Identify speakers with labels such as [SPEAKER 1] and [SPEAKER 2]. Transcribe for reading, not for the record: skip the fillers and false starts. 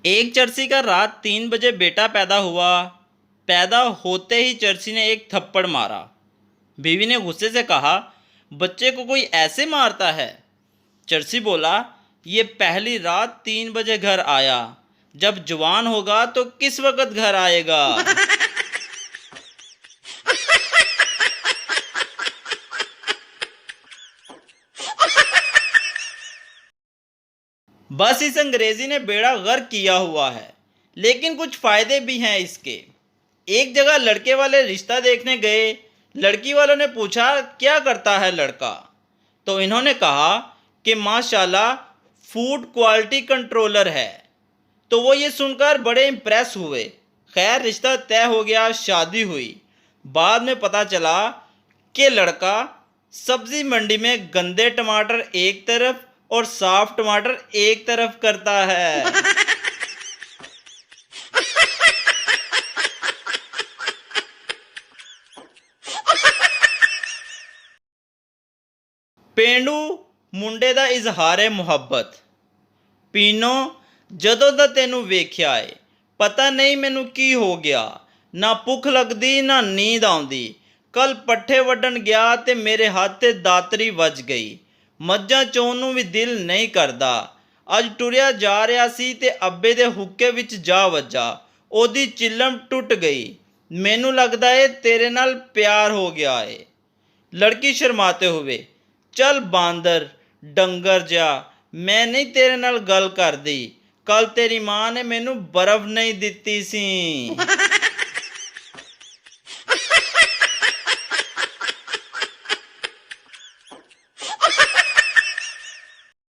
[SPEAKER 1] एक चर्सी का रात 3 बजे बेटा पैदा हुआ। पैदा होते ही चर्सी ने एक थप्पड़ मारा। बीवी ने गुस्से से कहा, बच्चे को कोई ऐसे मारता है? चर्सी बोला, ये पहली रात 3 बजे घर आया, जब जवान होगा तो किस वक्त घर आएगा। बस इस अंग्रेजी ने बेड़ा गर्क किया हुआ है, लेकिन कुछ फायदे भी हैं इसके। एक जगह लड़के वाले रिश्ता देखने गए। लड़की वालों ने पूछा, क्या करता है लड़का? तो इन्होंने कहा कि माशाल्लाह फूड क्वालिटी कंट्रोलर है। तो वो ये सुनकर बड़े इम्प्रेस हुए। खैर रिश्ता तय हो गया, शादी हुई। बाद में पता चला कि लड़का सब्जी मंडी में गंदे टमाटर एक तरफ और साफ टमाटर एक तरफ करता है। पेंडू मुंडे ਦਾ ਇਜ਼ਹਾਰ ਮੁਹੱਬਤ। ਪੀਨੋ, ਜਦੋਂ ਦਾ ਤੈਨੂੰ ਵੇਖਿਆ ਏ, ਪਤਾ ਨਹੀਂ ਮੈਨੂੰ ਕੀ ਹੋ ਗਿਆ। ਨਾ ਭੁੱਖ ਲੱਗਦੀ ਨਾ ਨੀਂਦ ਆਉਂਦੀ। ਕੱਲ ਪੱਠੇ ਵੱਢਣ ਗਿਆ ਤੇ ਮੇਰੇ ਹੱਥ ਤੇ ਦਾਤਰੀ ਵੱਜ ਗਈ। ਮੱਝਾਂ ਚੋਣ ਨੂੰ ਵੀ ਦਿਲ ਨਹੀਂ ਕਰਦਾ। ਅੱਜ ਟੁਰਿਆ ਜਾ ਰਿਹਾ ਸੀ ਤੇ ਅੱਬੇ ਦੇ ਹੁੱਕੇ ਵਿੱਚ ਜਾ ਵੱਜਾ। ਉਹਦੀ ਚਿੱਲਮ ਟੁੱਟ ਗਈ। ਮੈਨੂੰ ਲੱਗਦਾ ਏ ਤੇਰੇ ਨਾਲ ਪਿਆਰ ਹੋ ਗਿਆ ਏ। लड़की शर्माते हुए, चल बांदर डंगर जा, मैं नहीं तेरे नाल गल कर दी। कल तेरी मां ने मैनू बर्फ नहीं दिती सी।